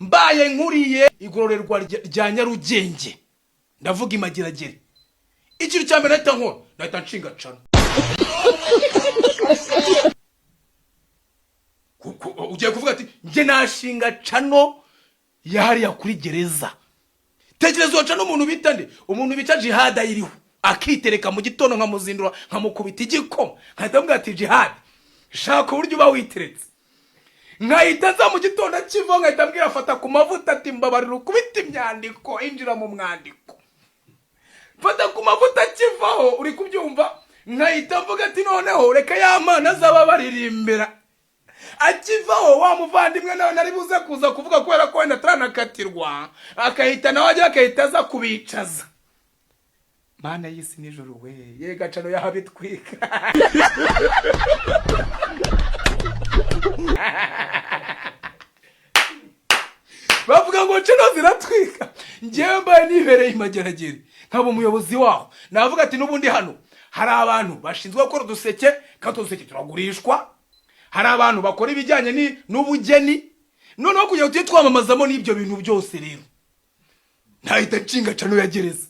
mbaye nkuriye igororerwa rya Nyarugenge ndavuga Imageragere ikintu cya mbere nahita nkora nahita nshinga cano kuko ugiye kuvuga ati nge nashinga cano yahariya kuri gereza. Tekereza cano umuntu bita nde? Umuntu bica Jihad ayiriho akitereka mu gitondo nkamuzindura nkamukubita igikoma nkahita mbwira ati Jihad shaka uburyo uba witeretse nkahita nza mu gitondo akiva nkahita mbwira afata ku mavuta ati mbabarira ukubita imyandiko injira mu mwandiko fata ku mavuta akivaho uri kubyumva nkahita mvuga ati noneho reka ya mana azaba baririmbira akivaho wa muvandimwe nawe nari buze kuza kuvuga kubera ko wenda taranakatirwa akahita nawe ajya akahita aza kubicaza. Mana y'isi nijoro we yega cano yahabitwika bavuga ngo cano ziratwika ngewe mbaye nibereye Imageragere nkaba umuyobozi waho navuga ati n'ubundi hano hari abantu bashinzwe gukora uduseke kandi uduseke turagurishwa, hari abantu bakora ibijyanye n'ubugeni noneho kugira ngo tujye twamamazamo n'ibyo bintu byose rero nahita nshinga cano ya gereza.